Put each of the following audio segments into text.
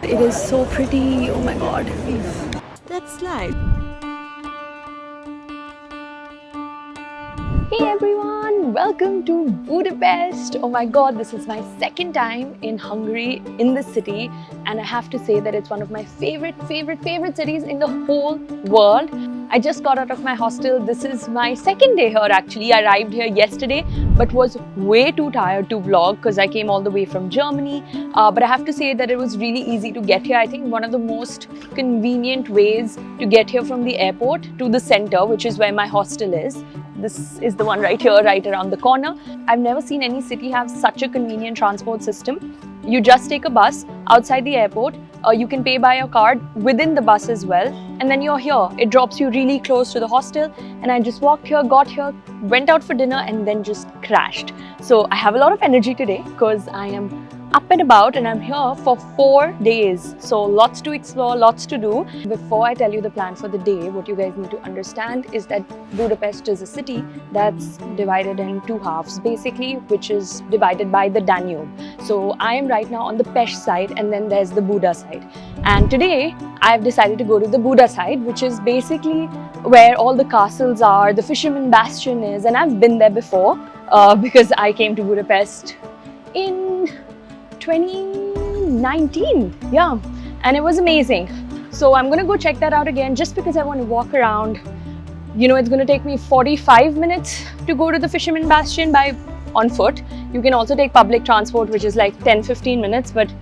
It is so pretty, oh my god. Let's slide. Hey everyone, welcome to Budapest. Oh my god, this is my second time in Hungary, in this city, and I have to say that it's one of my favorite cities in the whole world. I just got out of my hostel. This is my second day here actually. I arrived here yesterday but was way too tired to vlog because I came all the way from Germany. But I have to say that it was really easy to get here. I think one of the most convenient ways to get here from the airport to the center, which is where my hostel is. This is the one right here, right around the corner. I've never seen any city have such a convenient transport system. You just take a bus outside the airport. You can pay by your card within the bus as well, and then you're here. It drops you really close to the hostel, and I just walked here, got here, went out for dinner, and then just crashed. So I have a lot of energy today because I am up and about and I'm here for 4 days. So lots to explore, lots to do. Before I tell you the plan for the day, what you guys need to understand is that Budapest is a city that's divided in two halves basically, which is divided by the Danube. So I am right now on the Pest side and then there's the Buda side. And today I've decided to go to the Buda side, which is basically where all the castles are, the Fisherman Bastion is, and I've been there before because I came to Budapest in 2019, yeah, and it was amazing. So I'm gonna go check that out again just because I want to walk around. You know, it's gonna take me 45 minutes to go to the Fisherman Bastion on foot. You can also take public transport, which is like 10-15 minutes, but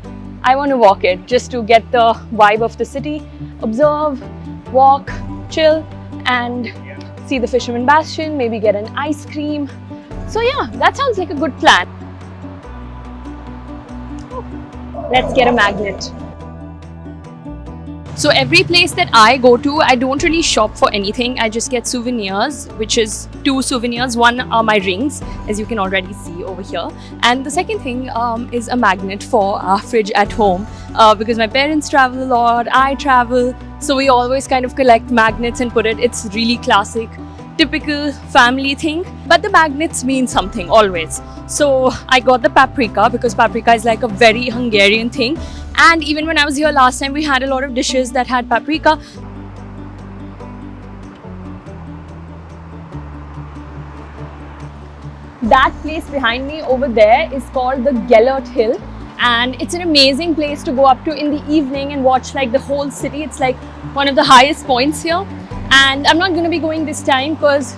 I want to walk it just to get the vibe of the city, observe, walk, chill, and see the Fisherman Bastion, maybe get an ice cream. So yeah, that sounds like a good plan. Let's get a magnet. So every place that I go to, I don't really shop for anything. I just get souvenirs, which is 2 souvenirs. One are my rings, as you can already see over here. And the second thing is a magnet for our fridge at home. Because my parents travel a lot, I travel. So we always kind of collect magnets and put it. It's really classic, typical family thing. But the magnets mean something always. So I got the paprika because paprika is like a very Hungarian thing. And even when I was here last time, we had a lot of dishes that had paprika. That place behind me over there is called the Gellert Hill. And it's an amazing place to go up to in the evening and watch like the whole city. It's like one of the highest points here. And I'm not going to be going this time because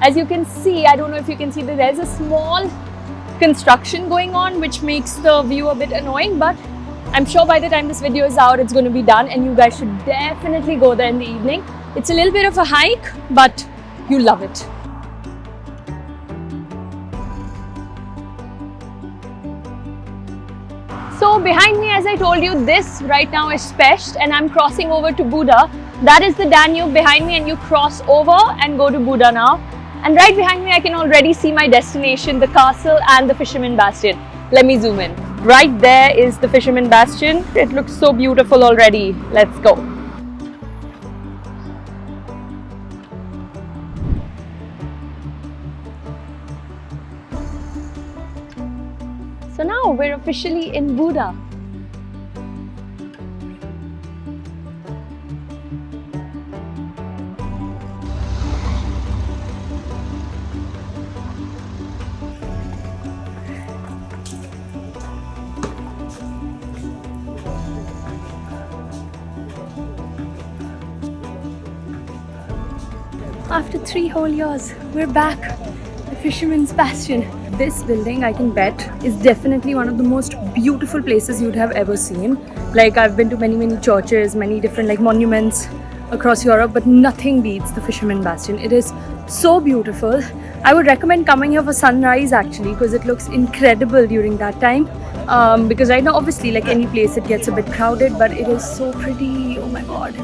as you can see, I don't know if you can see that there's a small construction going on which makes the view a bit annoying, but I'm sure by the time this video is out it's going to be done and you guys should definitely go there in the evening. It's a little bit of a hike, but you'll love it. So behind me, as I told you, this right now is Pest and I'm crossing over to Buda. That is the Danube behind me and you cross over and go to Buda now. And right behind me I can already see my destination, the castle and the Fisherman Bastion. Let me zoom in. Right there is the Fisherman Bastion. It looks so beautiful already. Let's go. So now we're officially in Buda. After 3 whole years, we're back. The Fisherman's Bastion. This building, I can bet, is definitely one of the most beautiful places you'd have ever seen. Like, I've been to many churches, many different like monuments across Europe, but nothing beats the Fisherman Bastion. It is so beautiful. I would recommend coming here for sunrise actually because it looks incredible during that time. Because right now, obviously, like any place, it gets a bit crowded, but it is so pretty. Oh my god.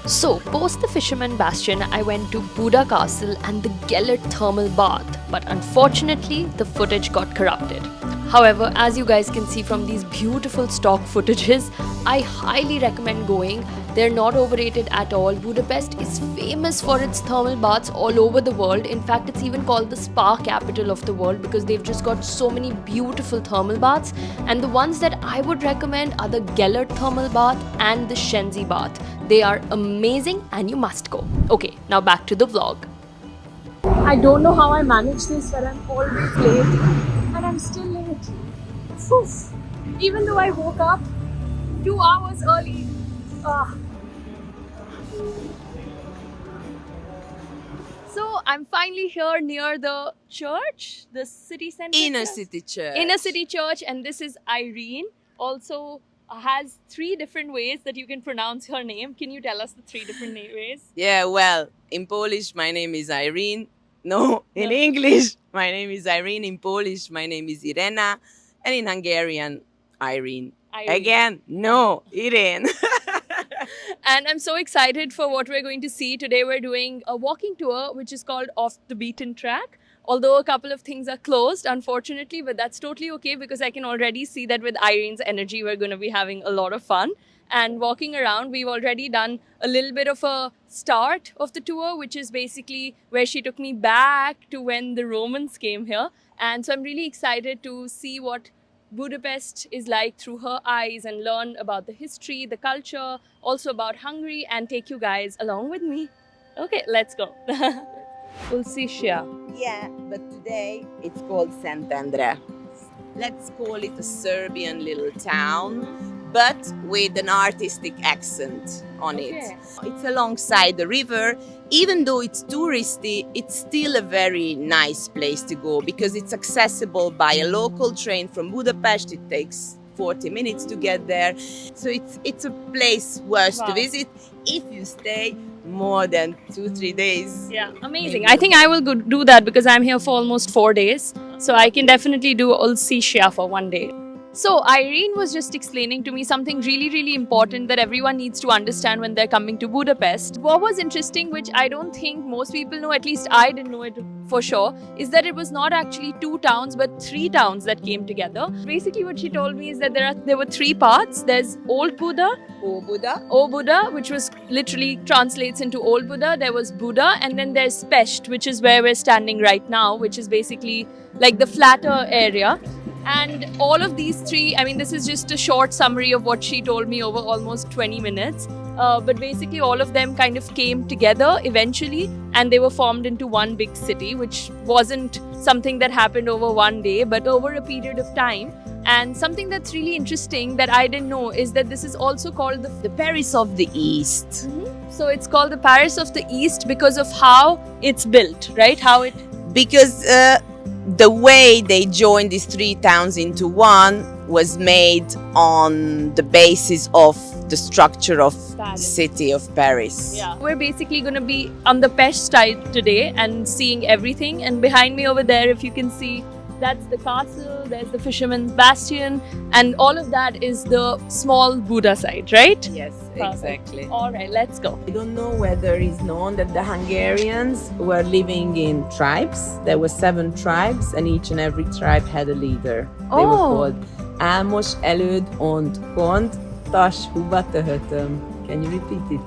So, post the Fisherman Bastion, I went to Buda Castle and the Gellert Thermal Bath, but unfortunately, the footage got corrupted. However, as you guys can see from these beautiful stock footages, I highly recommend going. They're not overrated at all. Budapest is famous for its thermal baths all over the world. In fact, it's even called the spa capital of the world because they've just got so many beautiful thermal baths. And the ones that I would recommend are the Gellert Thermal Bath and the Shenzi Bath. They are amazing and you must go. Okay, now back to the vlog. I don't know how I manage this, but I'm always late and I'm still late. Oof. Even though I woke up 2 hours early. So I'm finally here near the church, the city center. Inner city church. Inner city church, and this is Irene. Also has 3 different ways that you can pronounce her name. Can you tell us the 3 different ways? Yeah, well, in Polish, my name is Irene. No, in English, my name is Irene. In Polish, my name is Irena. And in Hungarian, Irene. Again, no, Irene. And I'm so excited for what we're going to see. Today we're doing a walking tour which is called Off the Beaten Track. Although a couple of things are closed, unfortunately, but that's totally okay because I can already see that with Irene's energy, we're going to be having a lot of fun. And walking around, we've already done a little bit of a start of the tour, which is basically where she took me back to when the Romans came here. And so I'm really excited to see what Budapest is like through her eyes and learn about the history, the culture, also about Hungary, and take you guys along with me. Okay, let's go. Ulciscia. Yeah, but today it's called Szentendre. Let's call it a Serbian little town, but with an artistic accent on it. It's alongside the river. Even though it's touristy, it's still a very nice place to go because it's accessible by a local train from Budapest. It takes 40 minutes to get there. So it's a place worth to visit if you stay more than 2-3 days. Yeah, amazing. I think I will go do that because I'm here for almost 4 days. So I can definitely do Ulciscia for 1 day. So Irene was just explaining to me something really, really important that everyone needs to understand when they're coming to Budapest. What was interesting, which I don't think most people know, at least I didn't know it for sure, is that it was not actually 2 towns but 3 towns that came together. Basically what she told me is that there were 3 parts. There's Old Buda, O Buda, which was literally translates into Old Buda. There was Buda, and then there's Pest, which is where we're standing right now, which is basically like the flatter area. And all of these 3, I mean, this is just a short summary of what she told me over almost 20 minutes. But basically all of them kind of came together eventually and they were formed into one big city, which wasn't something that happened over 1 day, but over a period of time. And something that's really interesting that I didn't know is that this is also called the Paris of the East. Mm-hmm. So it's called the Paris of the East because of how it's built, right? Because the way they joined these 3 towns into one was made on the basis of the structure of the city of Paris. Yeah. We're basically going to be on the Pest side today and seeing everything. And behind me over there, if you can see, that's the castle, there's the Fisherman's Bastion, and all of that is the small Buda side, right? Yes, Perfect. exactly. All right, let's go. I don't know whether it's known that the Hungarians were living in tribes. There were 7 tribes, and each and every tribe had a leader. They were called Álmos, Előd, Ont, Kont, Tas, Huba, Töhötöm. Can you repeat it?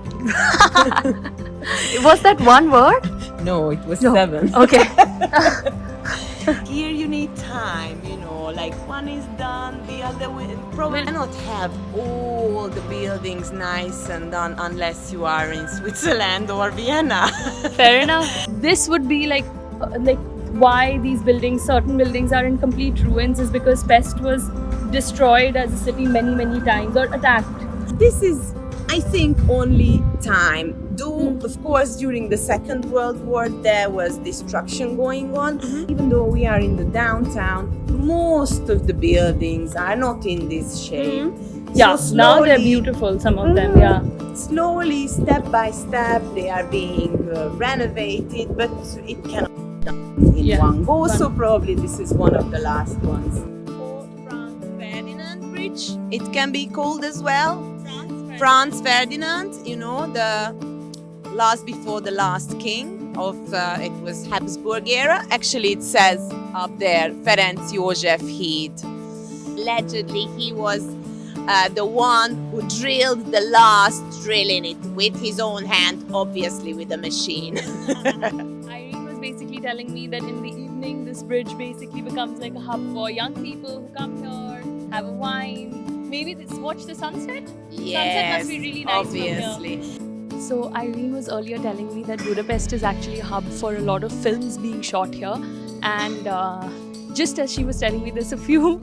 Was that one word? No, it was 7. Okay. Here you need time, like one is done, the other will probably not have all the buildings nice and done unless you are in Switzerland or Vienna. Fair enough. This would be like why these buildings, certain buildings are in complete ruins is because Pest was destroyed as a city many times or attacked. This is, I think, only time. Though, of course, during the Second World War, there was destruction going on. Even though we are in the downtown, most of the buildings are not in this shape. Yeah, so now they're beautiful, some of them, yeah. Slowly, step by step, they are being renovated, but it cannot be done in one go. So probably this is one of the last ones. Franz Ferdinand Bridge, it can be called as well. Franz Ferdinand, the last before the last king. of it was Habsburg era. Actually, it says up there Ferenc József Híd. Allegedly, he was the one who drilled the last drill in it with his own hand, obviously with a machine. Irene was basically telling me that in the evening, this bridge basically becomes like a hub for young people who come here, have a wine, maybe watch the sunset. Sunset must be really nice obviously. from here. So Irene was earlier telling me that Budapest is actually a hub for a lot of films being shot here, and just as she was telling me this a few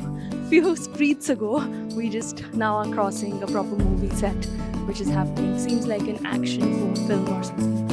streets ago, we just now are crossing a proper movie set, which is happening. Seems like an action film or something.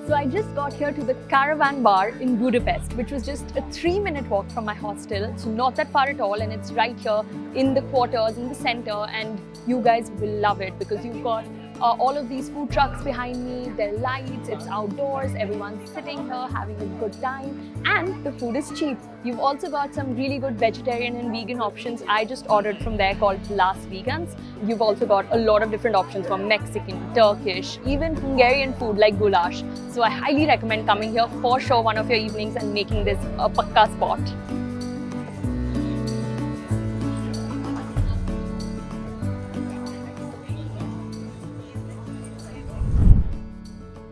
So I just got here to the Caravan Bar in Budapest, which was just a 3-minute walk from my hostel. So not that far at all, and it's right here in the quarters, in the center, and you guys will love it because you've got all of these food trucks behind me, there are lights, it's outdoors, everyone's sitting here having a good time, and the food is cheap. You've also got some really good vegetarian and vegan options. I just ordered from there called Last Vegans. You've also got a lot of different options from Mexican, Turkish, even Hungarian food like goulash. So I highly recommend coming here for sure one of your evenings and making this a pakka spot.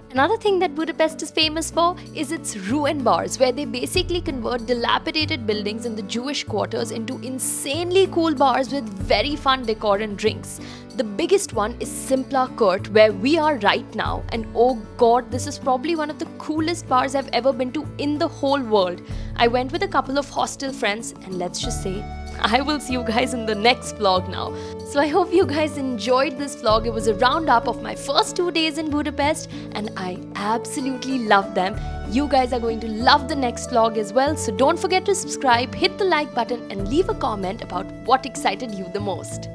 Another thing that Budapest is famous for is its ruin bars, where they basically convert dilapidated buildings in the Jewish quarters into insanely cool bars with very fun decor and drinks. The biggest one is Simpla Kurt, where we are right now, and oh god, this is probably one of the coolest bars I've ever been to in the whole world. I went with a couple of hostel friends, and let's just say, I will see you guys in the next vlog now. So I hope you guys enjoyed this vlog. It was a roundup of my first 2 days in Budapest, and I absolutely loved them. You guys are going to love the next vlog as well, so don't forget to subscribe, hit the like button, and leave a comment about what excited you the most.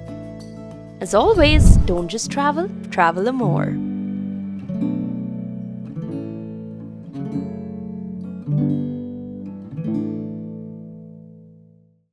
As always, don't just travel, travel a more.